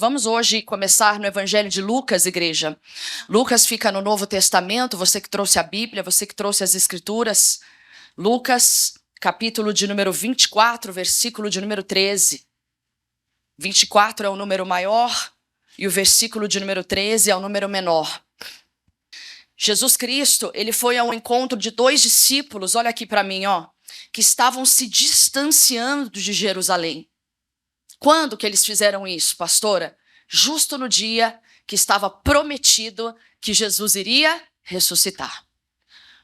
Vamos hoje começar no Evangelho de Lucas, igreja. Lucas fica no Novo Testamento, você que trouxe a Bíblia, você que trouxe as Escrituras. Lucas, capítulo de número 24, versículo de número 13. 24 é o número maior e o versículo de número 13 é o número menor. Jesus Cristo, ele foi ao encontro de dois discípulos, olha aqui para mim, que estavam se distanciando de Jerusalém. Quando que eles fizeram isso, pastora? Justo no dia que estava prometido que Jesus iria ressuscitar.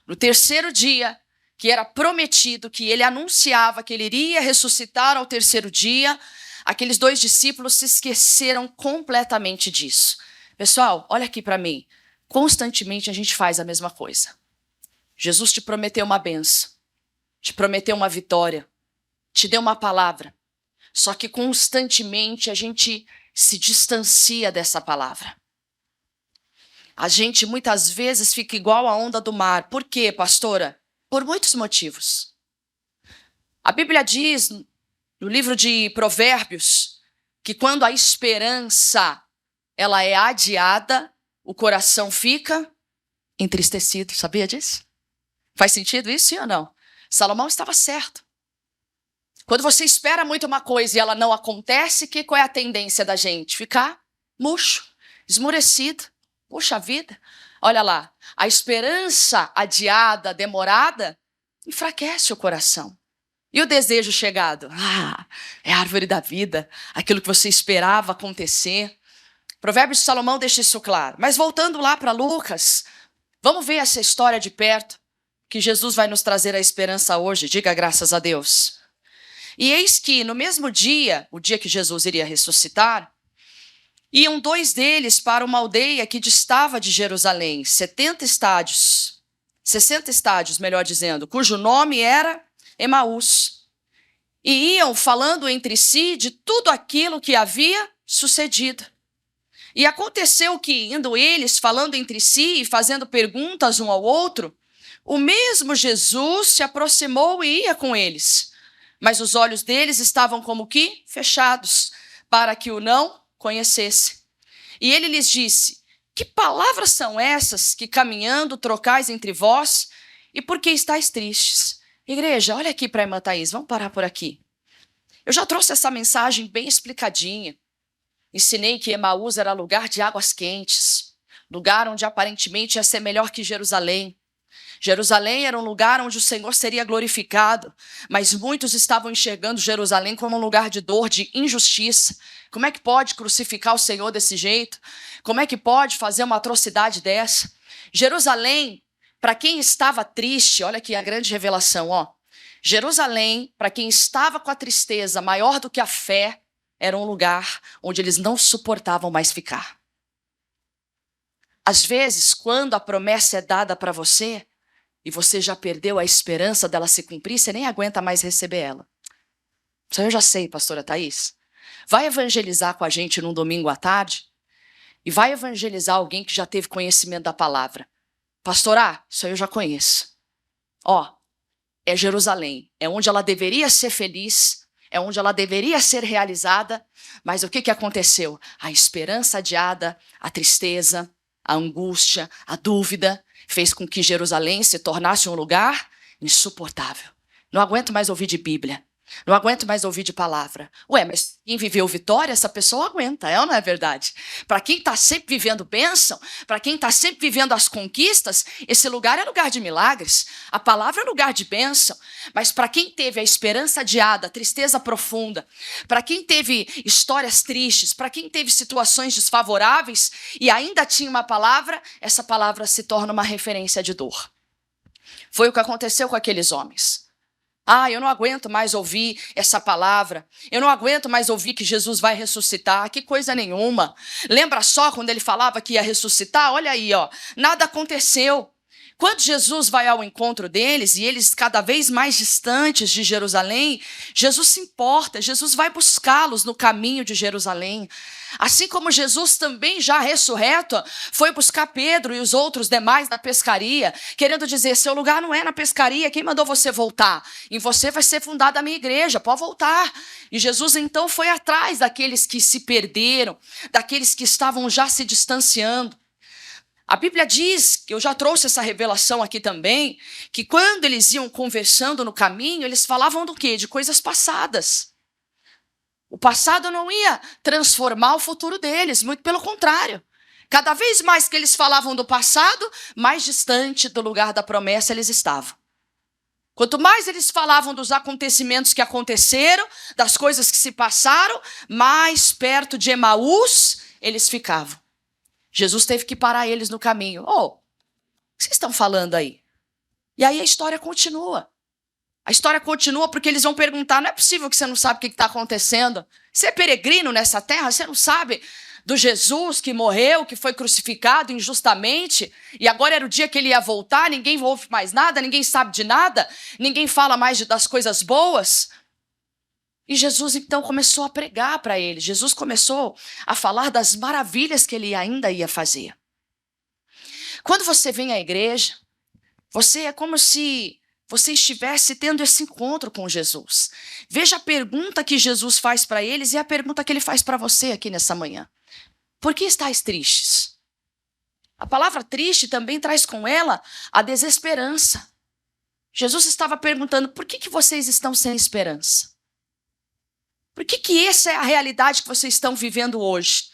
No terceiro dia, que era prometido, que ele anunciava que ele iria ressuscitar ao terceiro dia, aqueles dois discípulos se esqueceram completamente disso. Pessoal, olha aqui para mim. Constantemente a gente faz a mesma coisa. Jesus te prometeu uma bênção, te prometeu uma vitória, te deu uma palavra. Só que constantemente a gente se distancia dessa palavra. A gente muitas vezes fica igual a onda do mar. Por quê, pastora? Por muitos motivos. A Bíblia diz, no livro de Provérbios, que quando a esperança ela é adiada, o coração fica entristecido. Sabia disso? Faz sentido isso, sim ou não? Salomão estava certo. Quando você espera muito uma coisa e ela não acontece, qual é a tendência da gente? Ficar murcho, esmurecido. Puxa vida, olha lá. A esperança adiada, demorada, enfraquece o coração. E o desejo chegado? É a árvore da vida, aquilo que você esperava acontecer. Provérbios de Salomão deixa isso claro. Mas voltando lá para Lucas, vamos ver essa história de perto, que Jesus vai nos trazer a esperança hoje. Diga graças a Deus. E eis que no mesmo dia, o dia que Jesus iria ressuscitar, iam dois deles para uma aldeia que distava de Jerusalém, 60 estádios, melhor dizendo, cujo nome era Emaús. E iam falando entre si de tudo aquilo que havia sucedido. E aconteceu que, indo eles falando entre si e fazendo perguntas um ao outro, o mesmo Jesus se aproximou e ia com eles. Mas os olhos deles estavam como que fechados, para que o não conhecesse. E ele lhes disse: que palavras são essas que caminhando trocais entre vós, e por que estáis tristes? Igreja, olha aqui para a irmã Thaís, vamos parar por aqui. Eu já trouxe essa mensagem bem explicadinha. Ensinei que Emaús era lugar de águas quentes, lugar onde aparentemente ia ser melhor que Jerusalém. Jerusalém era um lugar onde o Senhor seria glorificado, mas muitos estavam enxergando Jerusalém como um lugar de dor, de injustiça. Como é que pode crucificar o Senhor desse jeito? Como é que pode fazer uma atrocidade dessa? Jerusalém, para quem estava triste, olha aqui a grande revelação, Jerusalém, para quem estava com a tristeza maior do que a fé, era um lugar onde eles não suportavam mais ficar. Às vezes, quando a promessa é dada para você, e você já perdeu a esperança dela se cumprir, você nem aguenta mais receber ela. Isso eu já sei, pastora Thaís. Vai evangelizar com a gente num domingo à tarde e vai evangelizar alguém que já teve conhecimento da palavra. Pastora, isso aí eu já conheço. É Jerusalém, é onde ela deveria ser feliz, é onde ela deveria ser realizada, mas o que aconteceu? A esperança adiada, a tristeza, a angústia, a dúvida, fez com que Jerusalém se tornasse um lugar insuportável. Não aguento mais ouvir de Bíblia. Não aguento mais ouvir de palavra. Mas quem viveu vitória, essa pessoa aguenta, ou não é verdade? Para quem está sempre vivendo bênção, para quem está sempre vivendo as conquistas, esse lugar é lugar de milagres. A palavra é lugar de bênção. Mas para quem teve a esperança adiada, a tristeza profunda, para quem teve histórias tristes, para quem teve situações desfavoráveis e ainda tinha uma palavra, essa palavra se torna uma referência de dor. Foi o que aconteceu com aqueles homens. Eu não aguento mais ouvir essa palavra. Eu não aguento mais ouvir que Jesus vai ressuscitar. Que coisa nenhuma. Lembra só quando ele falava que ia ressuscitar? Olha aí, nada aconteceu. Quando Jesus vai ao encontro deles, e eles cada vez mais distantes de Jerusalém, Jesus se importa, Jesus vai buscá-los no caminho de Jerusalém. Assim como Jesus também já ressurreto, foi buscar Pedro e os outros demais na pescaria, querendo dizer, seu lugar não é na pescaria, quem mandou você voltar? Em você vai ser fundada a minha igreja, pode voltar. E Jesus então foi atrás daqueles que se perderam, daqueles que estavam já se distanciando. A Bíblia diz, que eu já trouxe essa revelação aqui também, que quando eles iam conversando no caminho, eles falavam do quê? De coisas passadas. O passado não ia transformar o futuro deles, muito pelo contrário. Cada vez mais que eles falavam do passado, mais distante do lugar da promessa eles estavam. Quanto mais eles falavam dos acontecimentos que aconteceram, das coisas que se passaram, mais perto de Emaús eles ficavam. Jesus teve que parar eles no caminho. O que vocês estão falando aí? E aí a história continua. A história continua porque eles vão perguntar, não é possível que você não sabe o que está acontecendo? Você é peregrino nessa terra? Você não sabe do Jesus que morreu, que foi crucificado injustamente, e agora era o dia que ele ia voltar, ninguém ouve mais nada, ninguém sabe de nada, ninguém fala mais das coisas boas? E Jesus então começou a pregar para eles. Jesus começou a falar das maravilhas que ele ainda ia fazer. Quando você vem à igreja, você é como se você estivesse tendo esse encontro com Jesus. Veja a pergunta que Jesus faz para eles e a pergunta que ele faz para você aqui nessa manhã. Por que estáis tristes? A palavra triste também traz com ela a desesperança. Jesus estava perguntando, por que vocês estão sem esperança? Por que essa é a realidade que vocês estão vivendo hoje?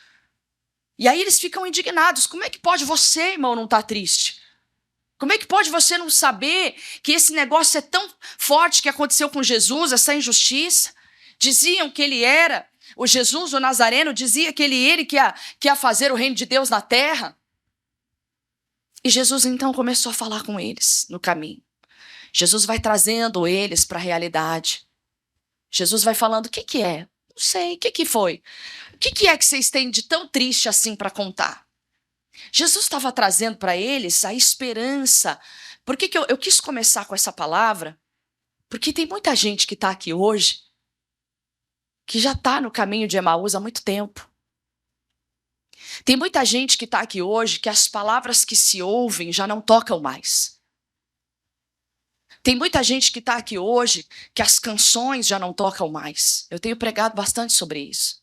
E aí eles ficam indignados. Como é que pode você, irmão, não estar triste? Como é que pode você não saber que esse negócio é tão forte que aconteceu com Jesus, essa injustiça? Diziam que ele era o Jesus, o Nazareno, dizia que ele que ia fazer o reino de Deus na terra. E Jesus então começou a falar com eles no caminho. Jesus vai trazendo eles para a realidade. Jesus vai falando, o que é? Não sei, o que foi? O que é que vocês têm de tão triste assim para contar? Jesus estava trazendo para eles a esperança. Por que eu quis começar com essa palavra? Porque tem muita gente que está aqui hoje, que já está no caminho de Emaús há muito tempo. Tem muita gente que está aqui hoje que as palavras que se ouvem já não tocam mais. Tem muita gente que está aqui hoje que as canções já não tocam mais. Eu tenho pregado bastante sobre isso.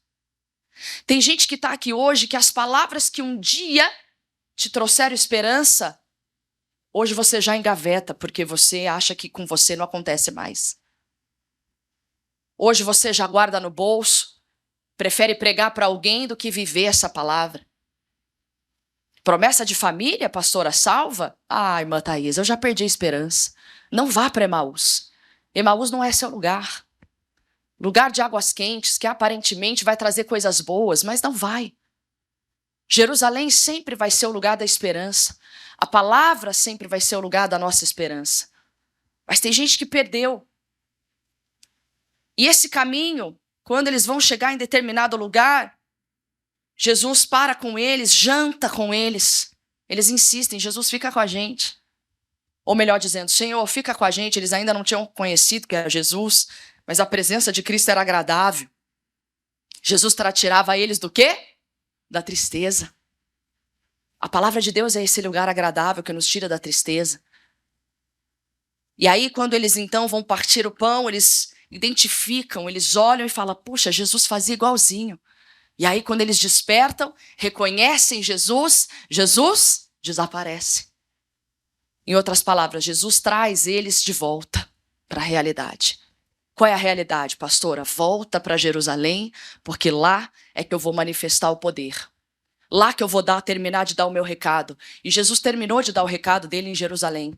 Tem gente que está aqui hoje que as palavras que um dia te trouxeram esperança, hoje você já engaveta porque você acha que com você não acontece mais. Hoje você já guarda no bolso, prefere pregar para alguém do que viver essa palavra. Promessa de família, pastora, salva? Ah, irmã Thaís, eu já perdi a esperança. Não vá para Emaús. Emaús não é seu lugar. Lugar de águas quentes, que aparentemente vai trazer coisas boas, mas não vai. Jerusalém sempre vai ser o lugar da esperança. A palavra sempre vai ser o lugar da nossa esperança. Mas tem gente que perdeu. E esse caminho, quando eles vão chegar em determinado lugar, Jesus para com eles, janta com eles. Eles insistem, Jesus fica com a gente. Ou melhor dizendo, Senhor, fica com a gente. Eles ainda não tinham conhecido que era Jesus, mas a presença de Cristo era agradável. Jesus tirava eles do quê? Da tristeza. A palavra de Deus é esse lugar agradável que nos tira da tristeza. E aí, quando eles então vão partir o pão, eles identificam, eles olham e falam, puxa, Jesus fazia igualzinho. E aí, quando eles despertam, reconhecem Jesus, Jesus desaparece. Em outras palavras, Jesus traz eles de volta para a realidade. Qual é a realidade, pastora? Volta para Jerusalém, porque lá é que eu vou manifestar o poder. Lá que eu vou terminar de dar o meu recado. E Jesus terminou de dar o recado dele em Jerusalém.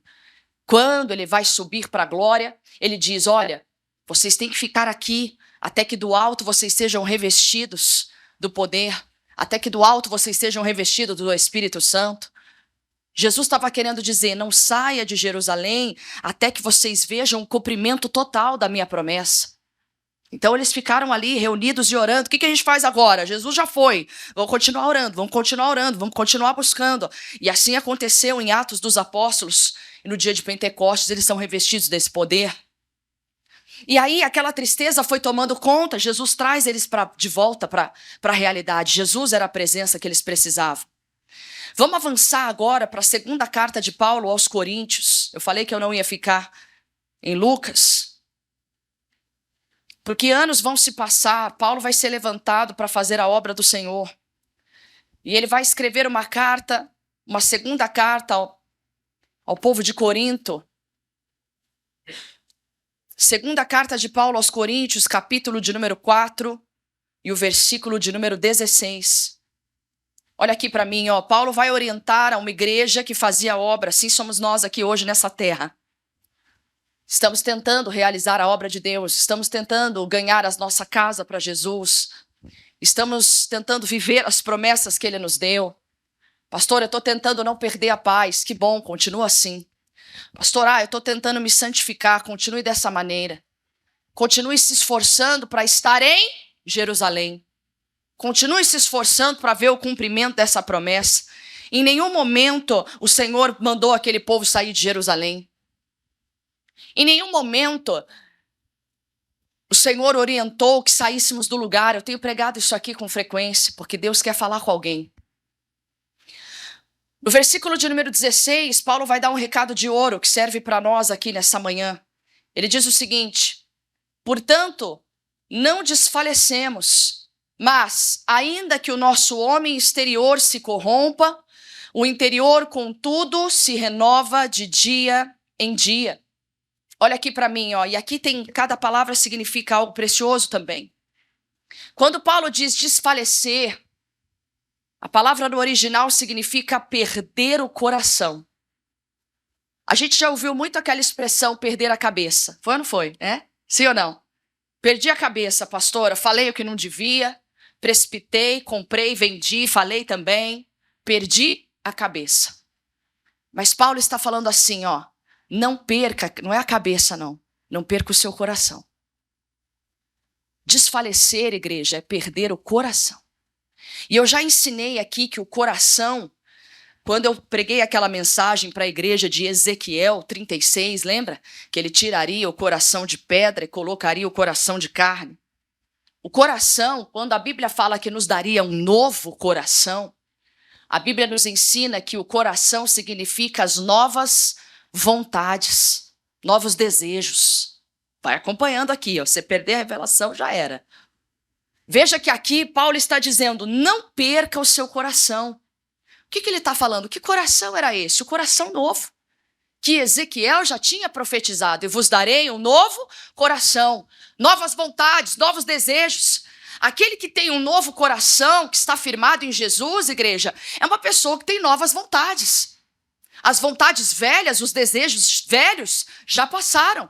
Quando ele vai subir para a glória, ele diz, olha, vocês têm que ficar aqui até que do alto vocês sejam revestidos do poder, até que do alto vocês sejam revestidos do Espírito Santo. Jesus estava querendo dizer, não saia de Jerusalém até que vocês vejam o cumprimento total da minha promessa. Então eles ficaram ali reunidos e orando. O que a gente faz agora? Jesus já foi. Vamos continuar orando, vamos continuar orando, vamos continuar buscando. E assim aconteceu em Atos dos Apóstolos. E no dia de Pentecostes eles são revestidos desse poder. E aí aquela tristeza foi tomando conta. Jesus traz eles de volta para a realidade. Jesus era a presença que eles precisavam. Vamos avançar agora para a segunda carta de Paulo aos Coríntios. Eu falei que eu não ia ficar em Lucas. Porque anos vão se passar, Paulo vai ser levantado para fazer a obra do Senhor. E ele vai escrever uma carta, uma segunda carta ao povo de Corinto. Segunda carta de Paulo aos Coríntios, capítulo de número 4 e o versículo de número 16. Olha aqui para mim, ó. Paulo vai orientar a uma igreja que fazia obra, assim somos nós aqui hoje nessa terra. Estamos tentando realizar a obra de Deus, estamos tentando ganhar a nossa casa para Jesus, estamos tentando viver as promessas que Ele nos deu. Pastor, eu estou tentando não perder a paz. Que bom, continua assim. Pastor, eu estou tentando me santificar. Continue dessa maneira. Continue se esforçando para estar em Jerusalém. Continue se esforçando para ver o cumprimento dessa promessa. Em nenhum momento o Senhor mandou aquele povo sair de Jerusalém. Em nenhum momento o Senhor orientou que saíssemos do lugar. Eu tenho pregado isso aqui com frequência, porque Deus quer falar com alguém. No versículo de número 16, Paulo vai dar um recado de ouro que serve para nós aqui nessa manhã. Ele diz o seguinte: portanto, não desfalecemos, mas, ainda que o nosso homem exterior se corrompa, o interior, contudo, se renova de dia em dia. Olha aqui para mim, ó, e aqui tem, cada palavra significa algo precioso também. Quando Paulo diz desfalecer, a palavra no original significa perder o coração. A gente já ouviu muito aquela expressão perder a cabeça. Foi ou não foi? Sim ou não? Perdi a cabeça, pastora, falei o que não devia, precipitei, comprei, vendi, falei também, perdi a cabeça. Mas Paulo está falando assim, ó, não perca, não é a cabeça não perca o seu coração. Desfalecer, igreja, é perder o coração. E eu já ensinei aqui que o coração, quando eu preguei aquela mensagem para a igreja de Ezequiel 36, lembra? Que ele tiraria o coração de pedra e colocaria o coração de carne. O coração, quando a Bíblia fala que nos daria um novo coração, a Bíblia nos ensina que o coração significa as novas vontades, novos desejos. Vai acompanhando aqui, ó. Você perder a revelação, já era. Veja que aqui Paulo está dizendo, não perca o seu coração. O que ele está falando? Que coração era esse? O coração novo, que Ezequiel já tinha profetizado. Eu vos darei um novo coração, novas vontades, novos desejos. Aquele que tem um novo coração, que está firmado em Jesus, igreja, é uma pessoa que tem novas vontades. As vontades velhas, os desejos velhos já passaram.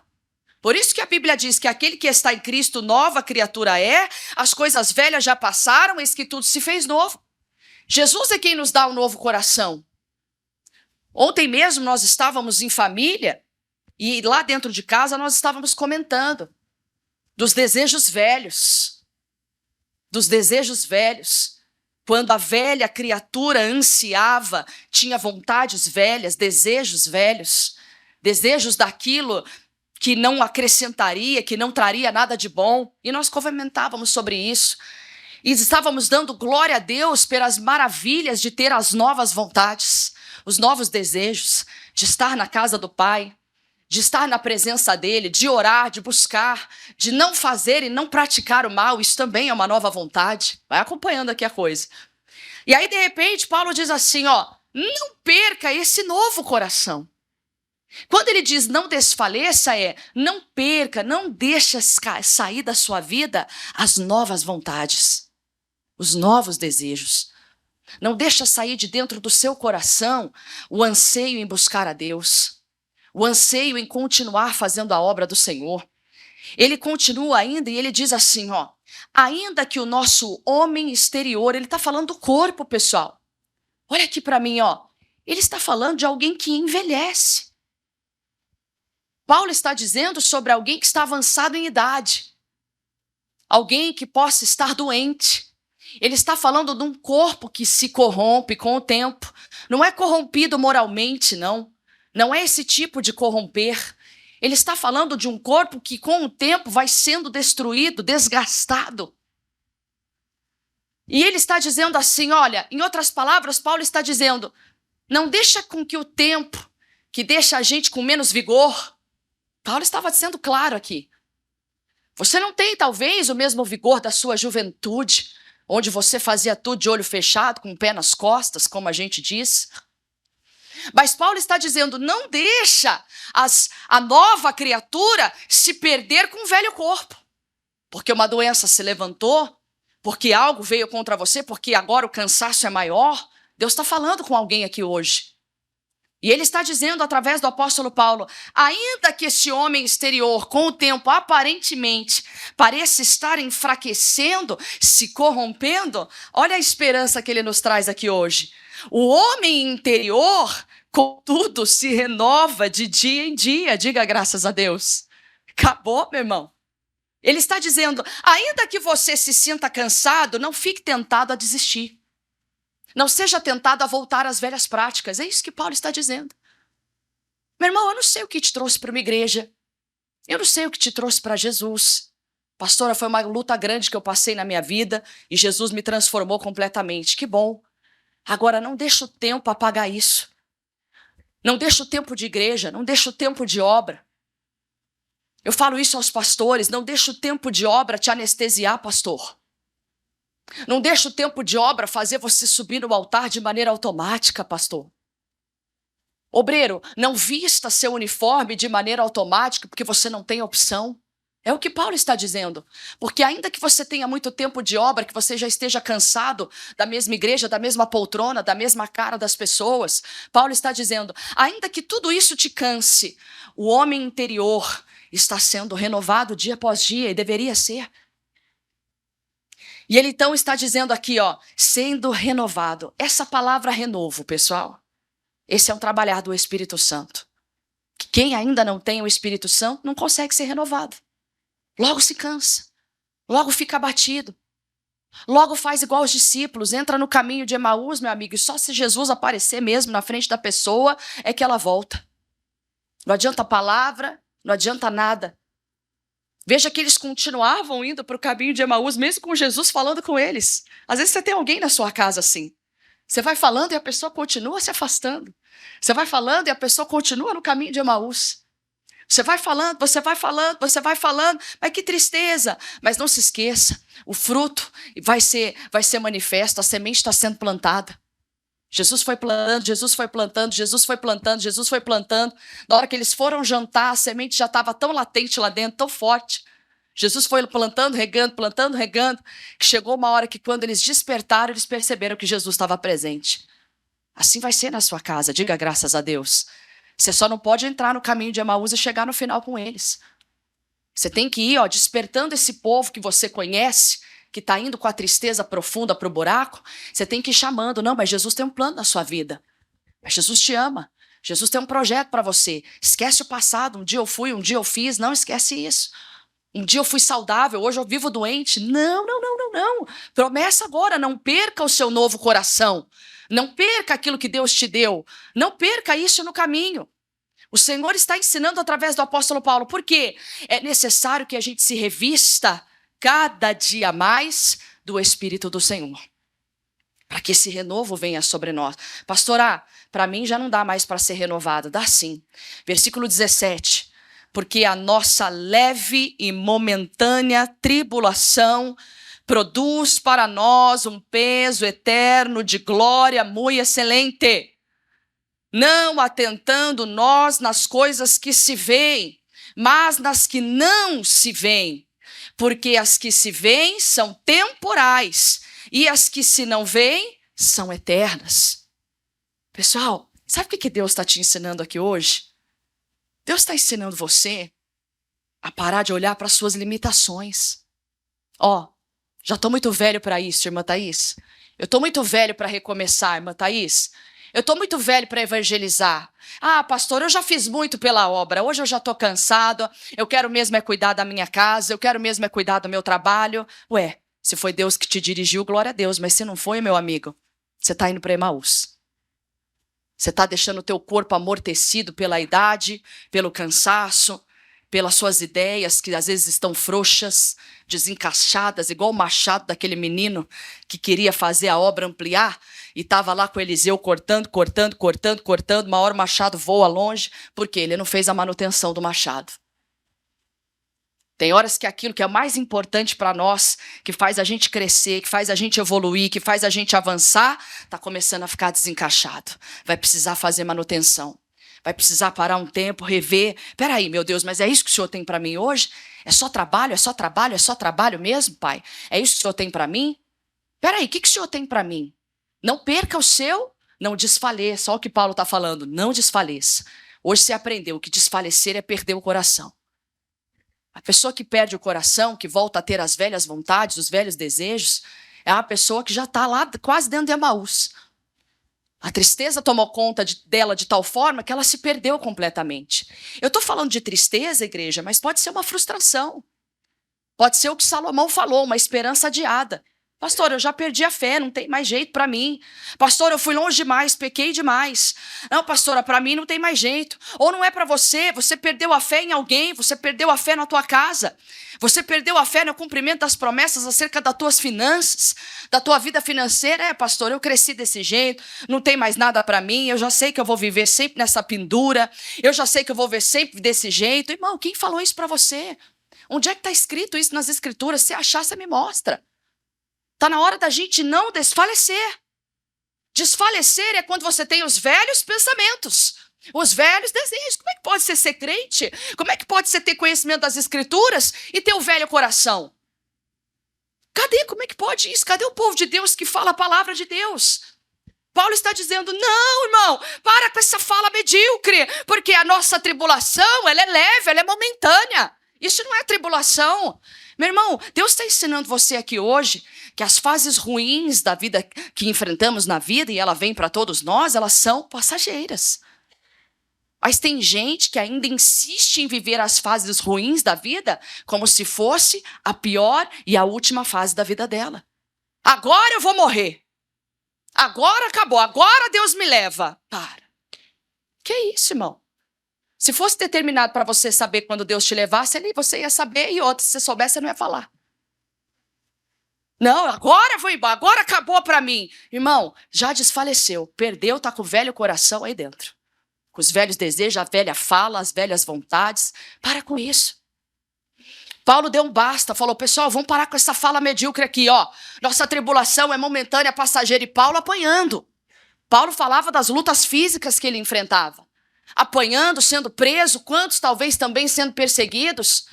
Por isso que a Bíblia diz que aquele que está em Cristo, nova criatura é, as coisas velhas já passaram, eis que tudo se fez novo. Jesus é quem nos dá um novo coração. Ontem mesmo nós estávamos em família e lá dentro de casa nós estávamos comentando dos desejos velhos. Dos desejos velhos. Quando a velha criatura ansiava, tinha vontades velhas, desejos velhos, desejos daquilo que não acrescentaria, que não traria nada de bom. E nós comentávamos sobre isso. E estávamos dando glória a Deus pelas maravilhas de ter as novas vontades, os novos desejos, de estar na casa do Pai, de estar na presença dEle, de orar, de buscar, de não fazer e não praticar o mal. Isso também é uma nova vontade. Vai acompanhando aqui a coisa. E aí, de repente, Paulo diz assim, ó, não perca esse novo coração. Quando ele diz não desfaleça, não perca, não deixe sair da sua vida as novas vontades, os novos desejos. Não deixa sair de dentro do seu coração o anseio em buscar a Deus, o anseio em continuar fazendo a obra do Senhor. Ele continua ainda e ele diz assim, ó, ainda que o nosso homem exterior, ele está falando do corpo, pessoal. Olha aqui para mim, ó, ele está falando de alguém que envelhece. Paulo está dizendo sobre alguém que está avançado em idade. alguém que possa estar doente. Ele está falando de um corpo que se corrompe com o tempo. Não é corrompido moralmente, não. Não é esse tipo de corromper. Ele está falando de um corpo que com o tempo vai sendo destruído, desgastado. E ele está dizendo assim, olha, em outras palavras, Paulo está dizendo, não deixa com que o tempo, que deixa a gente com menos vigor, Paulo estava sendo claro aqui. Você não tem, talvez, o mesmo vigor da sua juventude, onde você fazia tudo de olho fechado, com o pé nas costas, como a gente diz. Mas Paulo está dizendo, não deixa a nova criatura se perder com o velho corpo. Porque uma doença se levantou, porque algo veio contra você, porque agora o cansaço é maior. Deus está falando com alguém aqui hoje. E ele está dizendo através do apóstolo Paulo, ainda que esse homem exterior, com o tempo, aparentemente, pareça estar enfraquecendo, se corrompendo, olha a esperança que ele nos traz aqui hoje. O homem interior, contudo, se renova de dia em dia, diga graças a Deus. Acabou, meu irmão. Ele está dizendo, ainda que você se sinta cansado, não fique tentado a desistir. Não seja tentado a voltar às velhas práticas. É isso que Paulo está dizendo. Meu irmão, eu não sei o que te trouxe para uma igreja. Eu não sei o que te trouxe para Jesus. Pastora, foi uma luta grande que eu passei na minha vida e Jesus me transformou completamente. Que bom. Agora, não deixa o tempo apagar isso. Não deixa o tempo de igreja, não deixa o tempo de obra. Eu falo isso aos pastores, não deixa o tempo de obra te anestesiar, pastor. Não deixa o tempo de obra fazer você subir no altar de maneira automática, pastor. Obreiro, não vista seu uniforme de maneira automática porque você não tem opção. É o que Paulo está dizendo. Porque ainda que você tenha muito tempo de obra, que você já esteja cansado da mesma igreja, da mesma poltrona, da mesma cara das pessoas, Paulo está dizendo, ainda que tudo isso te canse, o homem interior está sendo renovado dia após dia e deveria ser. E ele então está dizendo aqui, ó, sendo renovado. Essa palavra renovo, pessoal, esse é um trabalhar do Espírito Santo. Quem ainda não tem o Espírito Santo não consegue ser renovado. Logo se cansa, logo fica abatido, logo faz igual os discípulos, entra no caminho de Emaús, meu amigo, e só se Jesus aparecer mesmo na frente da pessoa é que ela volta. Não adianta palavra, não adianta nada. Veja que eles continuavam indo para o caminho de Emaús, mesmo com Jesus falando com eles. Às vezes você tem alguém na sua casa assim. Você vai falando e a pessoa continua se afastando. Você vai falando e a pessoa continua no caminho de Emaús. Você vai falando, você vai falando, você vai falando. Mas que tristeza. Mas não se esqueça, o fruto vai ser manifesto, a semente está sendo plantada. Jesus foi plantando, Jesus foi plantando, Jesus foi plantando, Jesus foi plantando. Na hora que eles foram jantar, a semente já estava tão latente lá dentro, tão forte. Jesus foi plantando, regando, que chegou uma hora que quando eles despertaram, eles perceberam que Jesus estava presente. Assim vai ser na sua casa, diga graças a Deus. Você só não pode entrar no caminho de Emaús e chegar no final com eles. Você tem que ir, ó, despertando esse povo que você conhece, que está indo com a tristeza profunda para o buraco, você tem que ir chamando. Não, mas Jesus tem um plano na sua vida. Mas Jesus te ama. Jesus tem um projeto para você. Esquece o passado. Um dia eu fui, um dia eu fiz. Não esquece isso. Um dia eu fui saudável, hoje eu vivo doente. Não. Promessa agora, não perca o seu novo coração. Não perca aquilo que Deus te deu. Não perca isso no caminho. O Senhor está ensinando através do apóstolo Paulo. Por quê? É necessário que a gente se revista cada dia mais do Espírito do Senhor, para que esse renovo venha sobre nós. Pastora, para mim já não dá mais para ser renovado. Dá sim. Versículo 17. Porque a nossa leve e momentânea tribulação produz para nós um peso eterno de glória muito excelente, não atentando nós nas coisas que se veem, mas nas que não se veem. Porque as que se veem são temporais e as que se não veem são eternas. Pessoal, sabe o que Deus está te ensinando aqui hoje? Deus está ensinando você a parar de olhar para as suas limitações. Ó, já estou muito velho para isso, irmã Thaís. Eu estou muito velho para recomeçar, irmã Thaís. Eu estou muito velho para evangelizar. Ah, pastor, eu já fiz muito pela obra. Hoje eu já estou cansado. Eu quero mesmo é cuidar da minha casa. Eu quero mesmo é cuidar do meu trabalho. Ué, se foi Deus que te dirigiu, glória a Deus. Mas se não foi, meu amigo, você está indo para Emaús. Você está deixando o teu corpo amortecido pela idade, pelo cansaço, pelas suas ideias que às vezes estão frouxas, desencaixadas, igual o machado daquele menino que queria fazer a obra ampliar e estava lá com Eliseu cortando. Uma hora o machado voa longe, porque ele não fez a manutenção do machado. Tem horas que aquilo que é mais importante para nós, que faz a gente crescer, que faz a gente evoluir, que faz a gente avançar, está começando a ficar desencaixado. Vai precisar fazer manutenção. Vai precisar parar um tempo, rever. Peraí, meu Deus, mas é isso que o Senhor tem para mim hoje? É só trabalho, é só trabalho, é só trabalho mesmo, Pai? É isso que o Senhor tem para mim? Peraí, o que o Senhor tem para mim? Não perca o seu, não desfaleça. Olha o que Paulo está falando, não desfaleça. Hoje você aprendeu que desfalecer é perder o coração. A pessoa que perde o coração, que volta a ter as velhas vontades, os velhos desejos, é uma pessoa que já está lá quase dentro de Emaús. A tristeza tomou conta dela de tal forma que ela se perdeu completamente. Eu estou falando de tristeza, igreja, mas pode ser uma frustração. Pode ser o que Salomão falou, uma esperança adiada. Pastor, eu já perdi a fé, não tem mais jeito para mim. Pastor, eu fui longe demais, pequei demais. Não, pastora, para mim não tem mais jeito. Ou não é para você, você perdeu a fé em alguém, você perdeu a fé na tua casa. Você perdeu a fé no cumprimento das promessas acerca das tuas finanças, da tua vida financeira. É, pastor, eu cresci desse jeito, não tem mais nada para mim, eu já sei que eu vou viver sempre nessa pendura, eu já sei que eu vou viver sempre desse jeito. Irmão, quem falou isso para você? Onde é que está escrito isso nas escrituras? Se achar, você me mostra. Está na hora da gente não desfalecer. Desfalecer é quando você tem os velhos pensamentos, os velhos desejos. Como é que pode ser crente? Como é que pode ser ter conhecimento das escrituras e ter o velho coração? Cadê? Como é que pode isso? Cadê o povo de Deus que fala a palavra de Deus? Paulo está dizendo, não, irmão, para com essa fala medíocre, porque a nossa tribulação, ela é leve, ela é momentânea. Isso não é tribulação. Meu irmão, Deus está ensinando você aqui hoje que as fases ruins da vida que enfrentamos na vida, e ela vem para todos nós, elas são passageiras. Mas tem gente que ainda insiste em viver as fases ruins da vida como se fosse a pior e a última fase da vida dela. Agora eu vou morrer. Agora acabou. Agora Deus me leva. Para. Que isso, irmão? Se fosse determinado para você saber quando Deus te levasse, você ia saber, e outra, se você soubesse, você não ia falar. Não, agora eu vou embora, agora acabou para mim. Irmão, já desfaleceu, perdeu, está com o velho coração aí dentro. Com os velhos desejos, a velha fala, as velhas vontades. Para com isso. Paulo deu um basta, falou, pessoal, vamos parar com essa fala medíocre aqui, ó. Nossa tribulação é momentânea, passageira, e Paulo apanhando. Paulo falava das lutas físicas que ele enfrentava. Apanhando, sendo preso, quantos talvez também sendo perseguidos.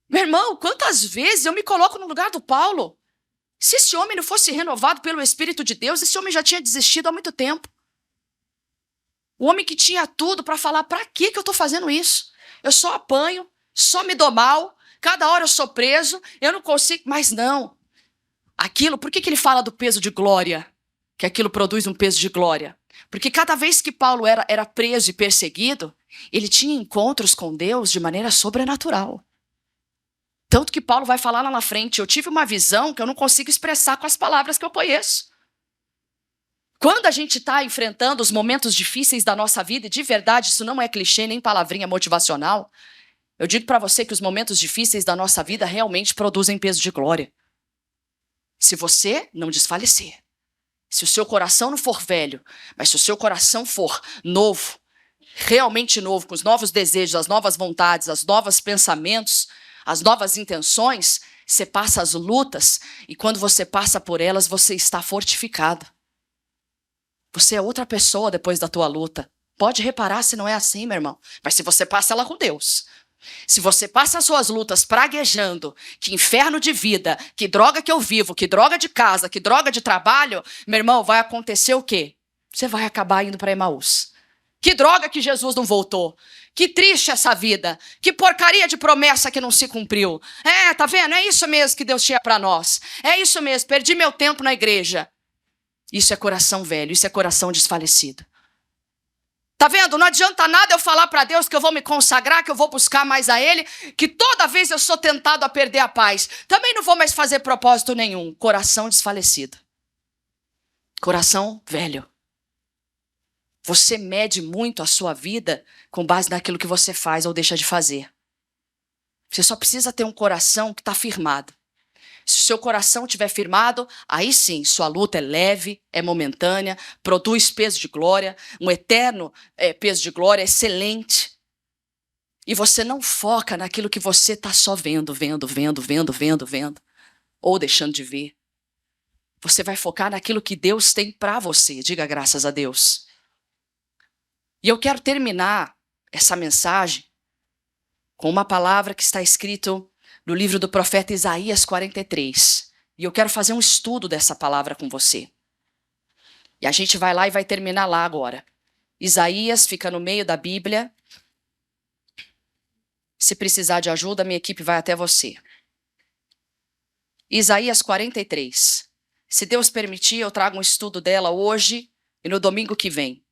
Meu irmão, quantas vezes eu me coloco no lugar do Paulo? Se esse homem não fosse renovado pelo Espírito de Deus, esse homem já tinha desistido há muito tempo. O homem que tinha tudo para falar, para que eu estou fazendo isso? Eu só apanho, só me dou mal, cada hora eu sou preso, eu não consigo, mas não. Aquilo, por que ele fala do peso de glória? Que aquilo produz um peso de glória. Porque cada vez que Paulo era preso e perseguido, ele tinha encontros com Deus de maneira sobrenatural. Tanto que Paulo vai falar lá na frente, eu tive uma visão que eu não consigo expressar com as palavras que eu conheço. Quando a gente está enfrentando os momentos difíceis da nossa vida, e de verdade isso não é clichê nem palavrinha motivacional, eu digo para você que os momentos difíceis da nossa vida realmente produzem peso de glória. Se você não desfalecer. Se o seu coração não for velho, mas se o seu coração for novo, realmente novo, com os novos desejos, as novas vontades, os novos pensamentos, as novas intenções, você passa as lutas e quando você passa por elas, você está fortificado. Você é outra pessoa depois da tua luta. Pode reparar se não é assim, meu irmão. Mas se você passa ela com Deus, se você passa as suas lutas praguejando, que inferno de vida, que droga que eu vivo, que droga de casa, que droga de trabalho, meu irmão, vai acontecer o quê? Você vai acabar indo para Emaús. Que droga que Jesus não voltou. Que triste essa vida. Que porcaria de promessa que não se cumpriu. Tá vendo? É isso mesmo que Deus tinha para nós. É isso mesmo, perdi meu tempo na igreja. Isso é coração velho, isso é coração desfalecido. Tá vendo? Não adianta nada eu falar para Deus que eu vou me consagrar, que eu vou buscar mais a Ele, que toda vez eu sou tentado a perder a paz. Também não vou mais fazer propósito nenhum. Coração desfalecido. Coração velho. Você mede muito a sua vida com base naquilo que você faz ou deixa de fazer. Você só precisa ter um coração que está firmado. Se o seu coração estiver firmado, aí sim, sua luta é leve, é momentânea, produz peso de glória, um eterno peso de glória excelente. E você não foca naquilo que você está só vendo, ou deixando de ver. Você vai focar naquilo que Deus tem para você. Diga graças a Deus. E eu quero terminar essa mensagem com uma palavra que está escrito no livro do profeta Isaías 43. E eu quero fazer um estudo dessa palavra com você. E a gente vai lá e vai terminar lá agora. Isaías fica no meio da Bíblia. Se precisar de ajuda, minha equipe vai até você. Isaías 43. Se Deus permitir, eu trago um estudo dela hoje e no domingo que vem.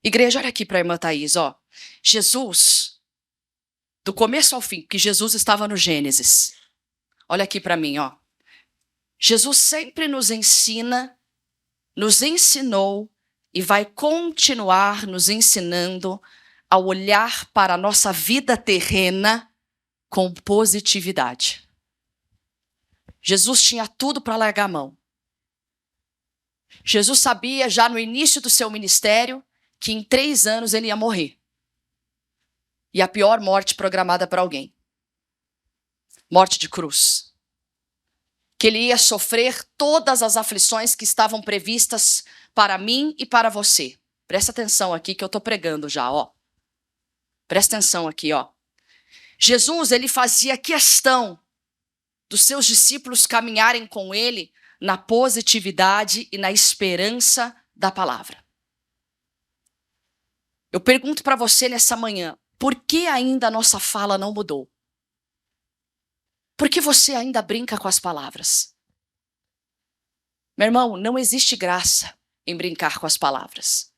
Igreja, olha aqui para a irmã Thaís, ó. Jesus, do começo ao fim, que Jesus estava no Gênesis. Olha aqui para mim, ó. Jesus sempre nos ensina, nos ensinou e vai continuar nos ensinando a olhar para a nossa vida terrena com positividade. Jesus tinha tudo para largar a mão. Jesus sabia já no início do seu ministério que em 3 anos ele ia morrer. E a pior morte programada para alguém. Morte de cruz. Que ele ia sofrer todas as aflições que estavam previstas para mim e para você. Presta atenção aqui que eu estou pregando já, ó. Presta atenção aqui, ó. Jesus, ele fazia questão dos seus discípulos caminharem com ele na positividade e na esperança da palavra. Eu pergunto para você nessa manhã, por que ainda a nossa fala não mudou? Por que você ainda brinca com as palavras? Meu irmão, não existe graça em brincar com as palavras.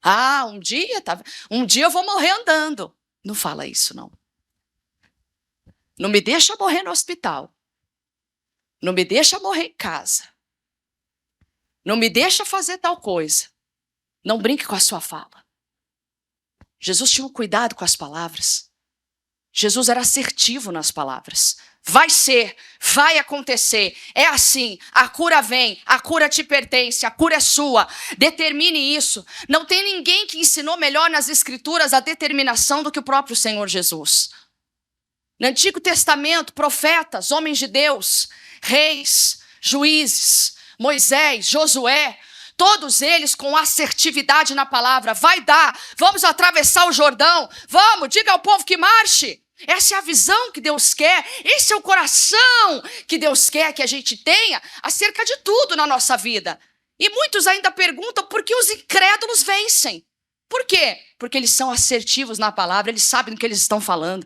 Ah, um dia eu vou morrer andando. Não fala isso, não. Não me deixa morrer no hospital. Não me deixa morrer em casa. Não me deixa fazer tal coisa. Não brinque com a sua fala. Jesus tinha um cuidado com as palavras. Jesus era assertivo nas palavras. Vai ser, vai acontecer, é assim, a cura vem, a cura te pertence, a cura é sua, determine isso. Não tem ninguém que ensinou melhor nas escrituras a determinação do que o próprio Senhor Jesus. No Antigo Testamento, profetas, homens de Deus, reis, juízes, Moisés, Josué, todos eles com assertividade na palavra. Vai dar, vamos atravessar o Jordão, vamos, diga ao povo que marche. Essa é a visão que Deus quer, esse é o coração que Deus quer que a gente tenha acerca de tudo na nossa vida. E muitos ainda perguntam por que os incrédulos vencem. Por quê? Porque eles são assertivos na palavra, eles sabem do que eles estão falando.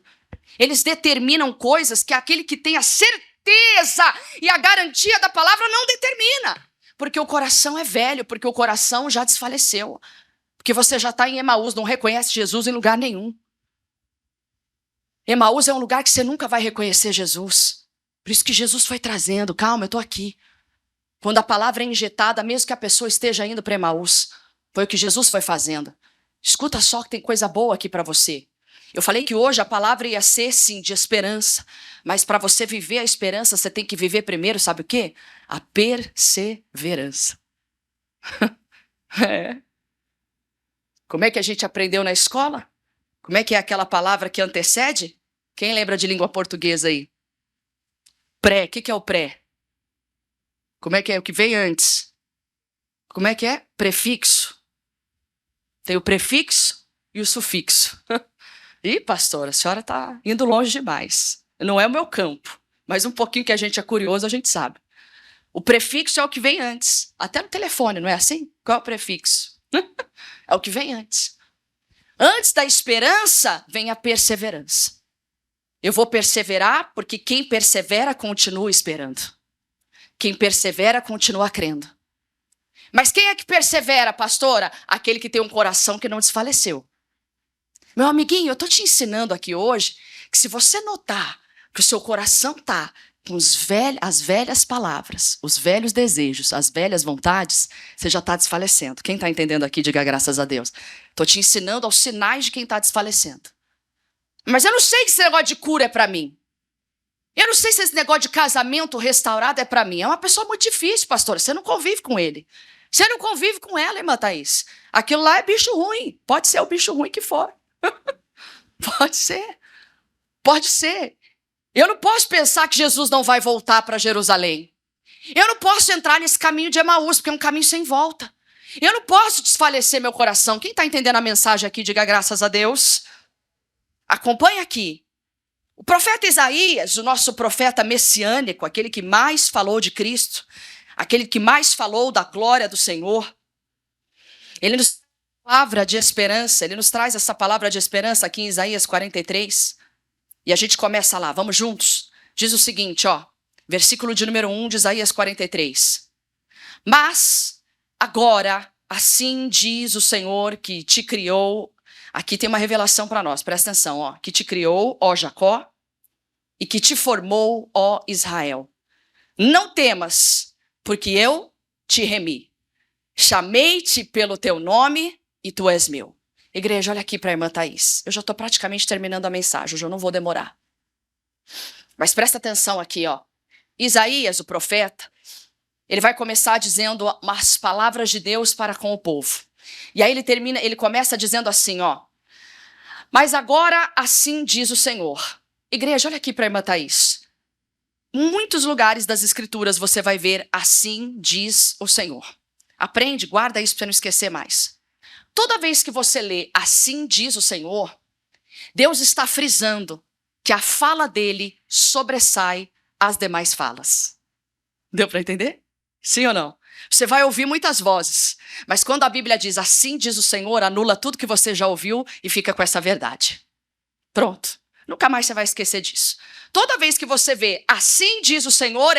Eles determinam coisas que aquele que tem a certeza e a garantia da palavra não determina. Porque o coração é velho, porque o coração já desfaleceu. Porque você já está em Emaús, não reconhece Jesus em lugar nenhum. Emaús é um lugar que você nunca vai reconhecer Jesus. Por isso que Jesus foi trazendo, calma, eu estou aqui. Quando a palavra é injetada, mesmo que a pessoa esteja indo para Emaús, foi o que Jesus foi fazendo. Escuta só que tem coisa boa aqui para você. Eu falei que hoje a palavra ia ser, sim, de esperança. Mas para você viver a esperança, você tem que viver primeiro, sabe o quê? A perseverança. É. Como é que a gente aprendeu na escola? Como é que é aquela palavra que antecede? Quem lembra de língua portuguesa aí? Pré. O que é o pré? Como é que é o que vem antes? Como é que é? Prefixo. Tem o prefixo e o sufixo. Ih, pastora, a senhora está indo longe demais. Não é o meu campo, mas um pouquinho que a gente é curioso, a gente sabe. O prefixo é o que vem antes. Até no telefone, não é assim? Qual é o prefixo? É o que vem antes. Antes da esperança, vem a perseverança. Eu vou perseverar porque quem persevera continua esperando. Quem persevera continua crendo. Mas quem é que persevera, pastora? Aquele que tem um coração que não desfaleceu. Meu amiguinho, eu estou te ensinando aqui hoje que se você notar que o seu coração está com as velhas palavras, os velhos desejos, as velhas vontades, você já está desfalecendo. Quem está entendendo aqui, diga graças a Deus. Estou te ensinando aos sinais de quem está desfalecendo. Mas eu não sei se esse negócio de cura é para mim. Eu não sei se esse negócio de casamento restaurado é para mim. É uma pessoa muito difícil, pastora. Você não convive com ele. Você não convive com ela, irmã Thaís. Aquilo lá é bicho ruim. Pode ser o bicho ruim que for. Pode ser. Pode ser. Eu não posso pensar que Jesus não vai voltar para Jerusalém. Eu não posso entrar nesse caminho de Emaús, porque é um caminho sem volta. Eu não posso desfalecer meu coração. Quem está entendendo a mensagem aqui, diga graças a Deus. Acompanhe aqui. O profeta Isaías, o nosso profeta messiânico, aquele que mais falou de Cristo, aquele que mais falou da glória do Senhor, ele nos traz palavra de esperança, ele nos traz essa palavra de esperança aqui em Isaías 43. E a gente começa lá, vamos juntos. Diz o seguinte, versículo de número 1 de Isaías 43. Mas agora, assim diz o Senhor que te criou. Aqui tem uma revelação para nós, presta atenção, que te criou, ó Jacó, e que te formou, ó Israel. Não temas, porque eu te remi. Chamei-te pelo teu nome e tu és meu. Igreja, olha aqui para a irmã Thaís. Eu já estou praticamente terminando a mensagem, hoje eu não vou demorar. Mas presta atenção aqui, Isaías, o profeta, ele vai começar dizendo umas palavras de Deus para com o povo. E aí ele começa dizendo assim, mas agora assim diz o Senhor. Igreja, olha aqui para a irmã Thaís. Em muitos lugares das Escrituras você vai ver assim diz o Senhor. Aprende, guarda isso para você não esquecer mais. Toda vez que você lê assim diz o Senhor, Deus está frisando que a fala dele sobressai as demais falas. Deu para entender? Sim ou não? Você vai ouvir muitas vozes, mas quando a Bíblia diz assim diz o Senhor, anula tudo que você já ouviu e fica com essa verdade. Pronto. Nunca mais você vai esquecer disso. Toda vez que você vê assim diz o Senhor,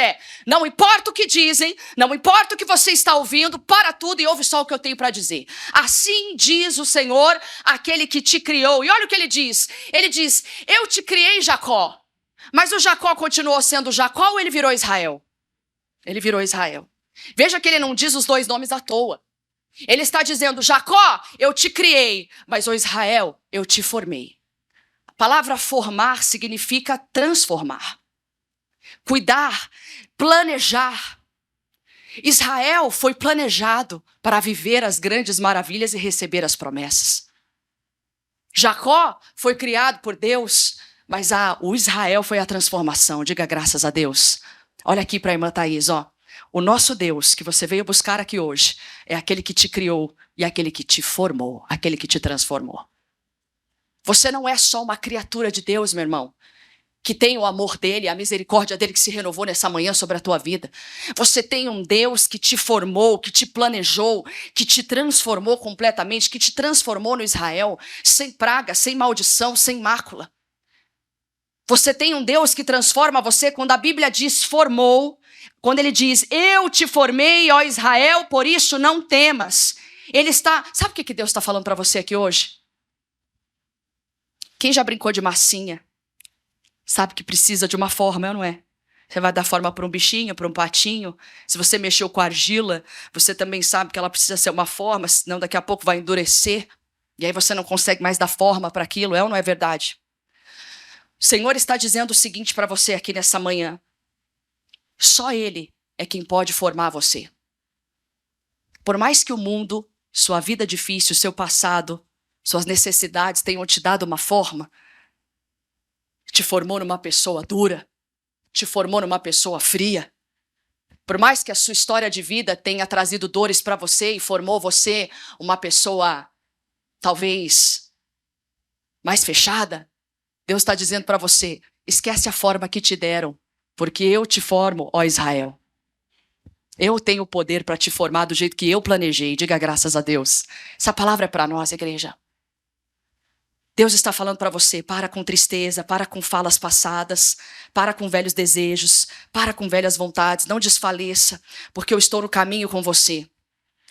não importa o que dizem, não importa o que você está ouvindo, para tudo e ouve só o que eu tenho para dizer. Assim diz o Senhor, aquele que te criou. E olha o que ele diz. Ele diz, eu te criei, Jacó. Mas o Jacó continuou sendo Jacó ou ele virou Israel? Ele virou Israel. Veja que ele não diz os dois nomes à toa. Ele está dizendo, Jacó, eu te criei, mas o Israel, eu te formei. A palavra formar significa transformar, cuidar, planejar. Israel foi planejado para viver as grandes maravilhas e receber as promessas. Jacó foi criado por Deus, mas o Israel foi a transformação. Diga graças a Deus. Olha aqui para a irmã Thaís, O nosso Deus que você veio buscar aqui hoje é aquele que te criou e aquele que te formou, aquele que te transformou. Você não é só uma criatura de Deus, meu irmão, que tem o amor dele, a misericórdia dele que se renovou nessa manhã sobre a tua vida. Você tem um Deus que te formou, que te planejou, que te transformou completamente, que te transformou no Israel, sem praga, sem maldição, sem mácula. Você tem um Deus que transforma você quando a Bíblia diz formou, quando ele diz, eu te formei, ó Israel, por isso não temas. Ele está... Sabe o que Deus está falando para você aqui hoje? Quem já brincou de massinha sabe que precisa de uma forma, não é? Você vai dar forma para um bichinho, para um patinho. Se você mexeu com argila, você também sabe que ela precisa ser uma forma, senão daqui a pouco vai endurecer. E aí você não consegue mais dar forma para aquilo, é ou não é verdade? O Senhor está dizendo o seguinte para você aqui nessa manhã. Só Ele é quem pode formar você. Por mais que o mundo, sua vida difícil, seu passado, suas necessidades tenham te dado uma forma, te formou numa pessoa dura, te formou numa pessoa fria. Por mais que a sua história de vida tenha trazido dores para você e formou você uma pessoa, talvez, mais fechada, Deus está dizendo para você, esquece a forma que te deram, porque eu te formo, ó Israel. Eu tenho o poder para te formar do jeito que eu planejei. Diga graças a Deus. Essa palavra é para nós, igreja. Deus está falando para você, para com tristeza, para com falas passadas, para com velhos desejos, para com velhas vontades, não desfaleça, porque eu estou no caminho com você.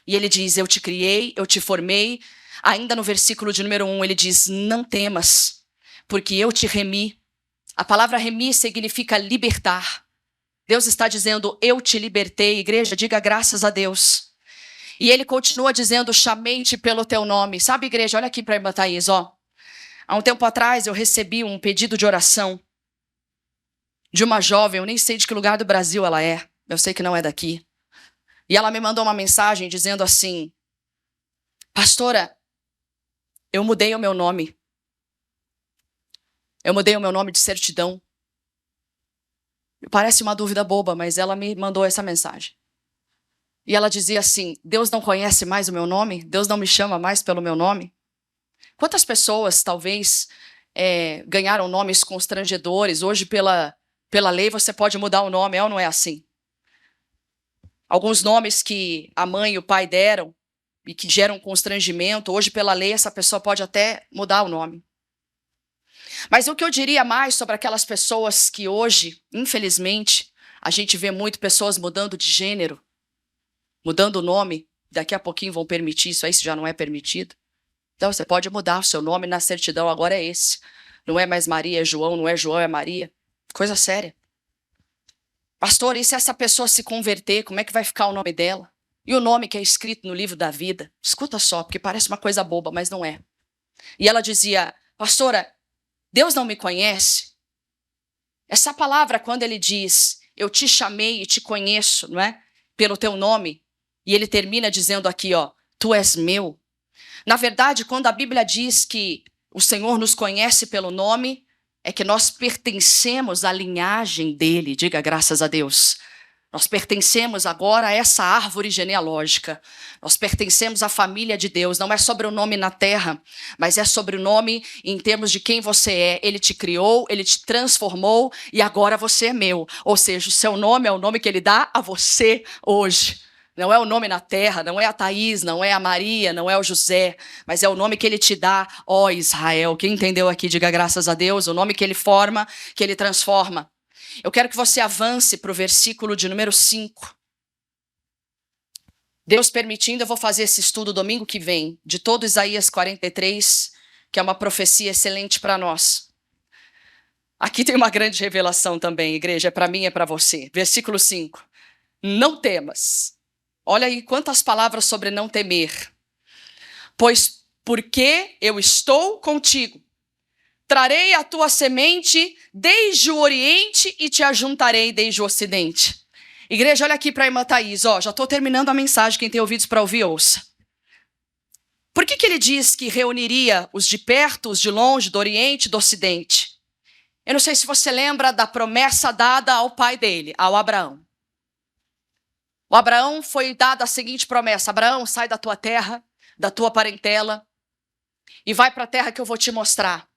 E ele diz, eu te criei, eu te formei. Ainda no versículo de número 1, ele diz, não temas, porque eu te remi. A palavra remir significa libertar. Deus está dizendo, eu te libertei. Igreja, diga graças a Deus. E ele continua dizendo, chamei-te pelo teu nome. Sabe, igreja, olha aqui para a irmã Thaís, ó. Há um tempo atrás eu recebi um pedido de oração de uma jovem, eu nem sei de que lugar do Brasil ela é, eu sei que não é daqui. E ela me mandou uma mensagem dizendo assim, pastora, eu mudei o meu nome. Eu mudei o meu nome de certidão. Parece uma dúvida boba, mas ela me mandou essa mensagem. E ela dizia assim, Deus não conhece mais o meu nome? Deus não me chama mais pelo meu nome? Quantas pessoas, talvez, ganharam nomes constrangedores? Hoje, pela lei, você pode mudar o nome, é ou não é assim? Alguns nomes que a mãe e o pai deram e que geram constrangimento, hoje, pela lei, essa pessoa pode até mudar o nome. Mas o que eu diria mais sobre aquelas pessoas que hoje, infelizmente, a gente vê muito pessoas mudando de gênero, mudando o nome, daqui a pouquinho vão permitir isso aí, se já não é permitido. Então, você pode mudar o seu nome na certidão, agora é esse. Não é mais Maria, é João, não é João, é Maria. Coisa séria. Pastor, e se essa pessoa se converter, como é que vai ficar o nome dela? E o nome que é escrito no livro da vida? Escuta só, porque parece uma coisa boba, mas não é. E ela dizia, pastora, Deus não me conhece? Essa palavra, quando ele diz, eu te chamei e te conheço, não é? Pelo teu nome. E ele termina dizendo aqui, ó, tu és meu. Na verdade, quando a Bíblia diz que o Senhor nos conhece pelo nome, é que nós pertencemos à linhagem dele, diga graças a Deus. Nós pertencemos agora a essa árvore genealógica. Nós pertencemos à família de Deus. Não é sobre o nome na terra, mas é sobre o nome em termos de quem você é. Ele te criou, ele te transformou e agora você é meu. Ou seja, o seu nome é o nome que ele dá a você hoje. Não é o nome na terra, não é a Thaís, não é a Maria, não é o José, mas é o nome que ele te dá, ó Israel. Quem entendeu aqui, diga graças a Deus, o nome que ele forma, que ele transforma. Eu quero que você avance para o versículo de número 5. Deus permitindo, eu vou fazer esse estudo domingo que vem, de todo Isaías 43, que é uma profecia excelente para nós. Aqui tem uma grande revelação também, igreja, é para mim, é para você. Versículo 5. Não temas. Olha aí quantas palavras sobre não temer. Pois porque eu estou contigo. Trarei a tua semente desde o Oriente e te ajuntarei desde o Ocidente. Igreja, olha aqui para a irmã Thaís. Ó, já estou terminando a mensagem. Quem tem ouvidos para ouvir, ouça. Por que ele diz que reuniria os de perto, os de longe, do Oriente e do Ocidente? Eu não sei se você lembra da promessa dada ao pai dele, ao Abraão. O Abraão foi dada a seguinte promessa. Abraão, sai da tua terra, da tua parentela e vai para a terra que eu vou te mostrar.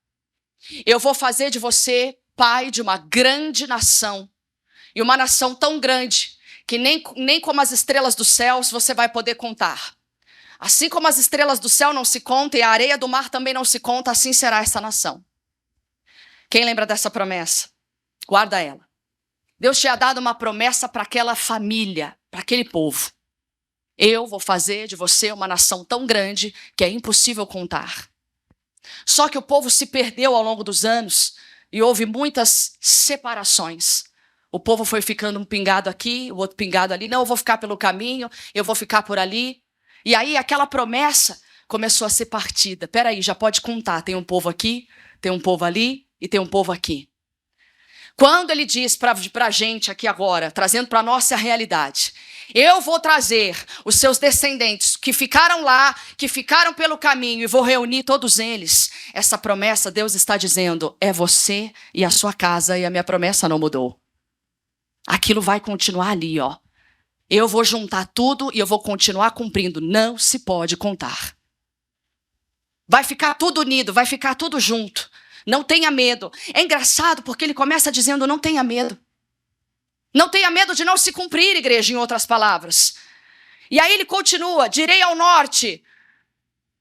Eu vou fazer de você pai de uma grande nação. E uma nação tão grande que nem como as estrelas dos céus você vai poder contar. Assim como as estrelas do céu não se contam e a areia do mar também não se conta, assim será essa nação. Quem lembra dessa promessa? Guarda ela. Deus tinha dado uma promessa para aquela família, para aquele povo. Eu vou fazer de você uma nação tão grande que é impossível contar. Só que o povo se perdeu ao longo dos anos e houve muitas separações. O povo foi ficando um pingado aqui, o outro pingado ali. Não, eu vou ficar pelo caminho, eu vou ficar por ali. E aí aquela promessa começou a ser partida. Peraí, já pode contar. Tem um povo aqui, tem um povo ali e tem um povo aqui. Quando ele diz para a gente aqui agora, trazendo para a nossa realidade, eu vou trazer os seus descendentes que ficaram lá, que ficaram pelo caminho e vou reunir todos eles. Essa promessa, Deus está dizendo, é você e a sua casa e a minha promessa não mudou. Aquilo vai continuar ali, ó. Eu vou juntar tudo e eu vou continuar cumprindo. Não se pode contar. Vai ficar tudo unido, vai ficar tudo junto. Não tenha medo. É engraçado porque ele começa dizendo não tenha medo. Não tenha medo de não se cumprir, igreja, em outras palavras. E aí ele continua, direi ao norte,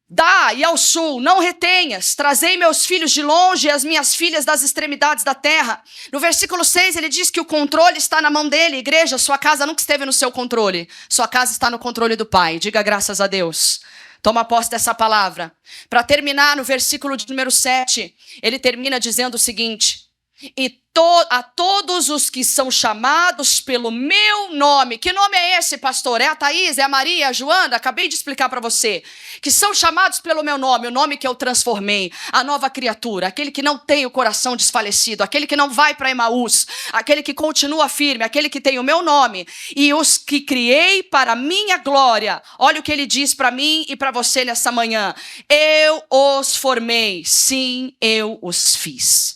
Dá e ao sul, não retenhas. Trazei meus filhos de longe e as minhas filhas das extremidades da terra. No versículo 6, ele diz que o controle está na mão dele. Igreja, sua casa nunca esteve no seu controle. Sua casa está no controle do Pai. Diga graças a Deus. Toma posse dessa palavra. Para terminar, no versículo de número 7, ele termina dizendo o seguinte: e a todos os que são chamados pelo meu nome. Que nome é esse, pastor? É a Thaís, é a Maria, é a Joana? Acabei de explicar para você. Que são chamados pelo meu nome, o nome que eu transformei, a nova criatura, aquele que não tem o coração desfalecido, aquele que não vai para Emaús, aquele que continua firme, aquele que tem o meu nome. E os que criei para a minha glória. Olha o que ele diz para mim e para você nessa manhã. Eu os formei, sim, eu os fiz.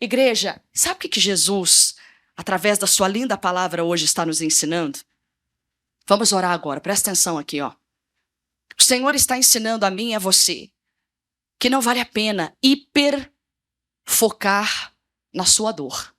Igreja, sabe o que Jesus, através da sua linda palavra hoje, está nos ensinando? Vamos orar agora, presta atenção aqui, ó. O Senhor está ensinando a mim e a você que não vale a pena hiperfocar na sua dor.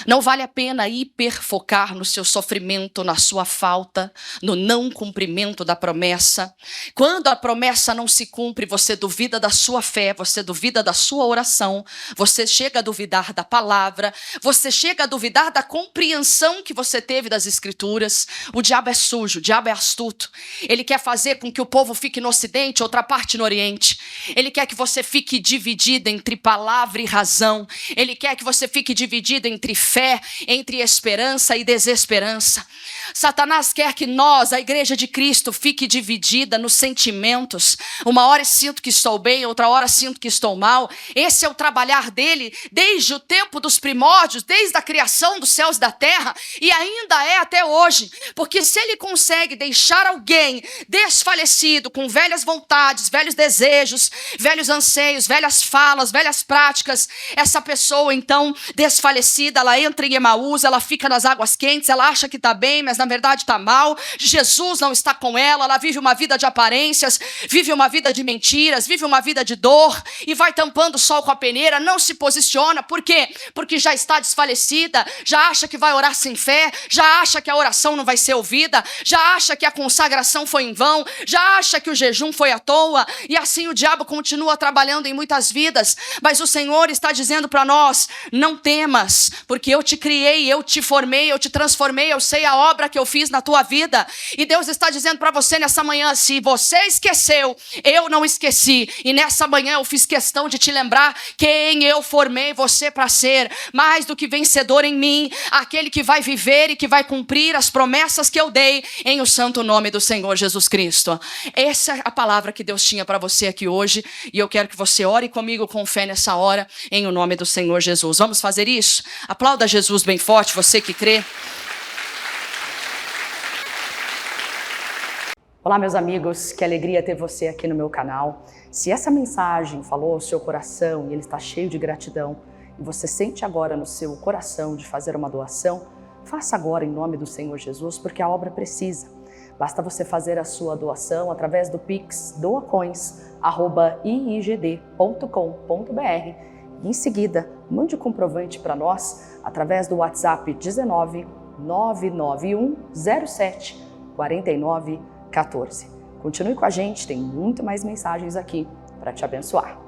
Não vale a pena hiperfocar no seu sofrimento, na sua falta, no não cumprimento da promessa. Quando a promessa não se cumpre, você duvida da sua fé, você duvida da sua oração, você chega a duvidar da palavra, você chega a duvidar da compreensão que você teve das Escrituras. O diabo é sujo, o diabo é astuto. Ele quer fazer com que o povo fique no Ocidente, outra parte no Oriente. Ele quer que você fique dividido entre palavra e razão. Ele quer que você fique dividido entre fé, entre esperança e desesperança. Satanás quer que nós, a igreja de Cristo, fique dividida nos sentimentos. Uma hora sinto que estou bem, outra hora sinto que estou mal. Esse é o trabalhar dele desde o tempo dos primórdios, desde a criação dos céus e da terra, e ainda é até hoje. Porque se ele consegue deixar alguém desfalecido, com velhas vontades, velhos desejos, velhos anseios, velhas falas, velhas práticas, essa pessoa então desfalecida, ela entra em Emaús, ela fica nas águas quentes, ela acha que está bem, mas na verdade está mal. Jesus não está com ela, ela vive uma vida de aparências, vive uma vida de mentiras, vive uma vida de dor e vai tampando o sol com a peneira, não se posiciona. Por quê? Porque já está desfalecida, já acha que vai orar sem fé, já acha que a oração não vai ser ouvida, já acha que a consagração foi em vão, já acha que o jejum foi à toa, e assim o diabo continua trabalhando em muitas vidas. Mas o Senhor está dizendo para nós: não temas, porque eu te criei, eu te formei, eu te transformei, eu sei a obra que eu fiz na tua vida. E Deus está dizendo para você nessa manhã: se você esqueceu, eu não esqueci. E nessa manhã eu fiz questão de te lembrar quem eu formei você para ser. Mais do que vencedor em mim, aquele que vai viver e que vai cumprir as promessas que eu dei em o santo nome do Senhor Jesus Cristo. Essa é a palavra que Deus tinha para você aqui hoje. E eu quero que você ore comigo com fé nessa hora, em o nome do Senhor Jesus. Vamos fazer isso? Aplauda Jesus bem forte, você que crê. Olá, meus amigos, que alegria ter você aqui no meu canal. Se essa mensagem falou ao seu coração e ele está cheio de gratidão, e você sente agora no seu coração de fazer uma doação, faça agora em nome do Senhor Jesus, porque a obra precisa. Basta você fazer a sua doação através do Pix doacoins@iigd.com.br e em seguida mande o comprovante para nós através do WhatsApp 19 991 07 49 14. Continue com a gente, tem muito mais mensagens aqui para te abençoar.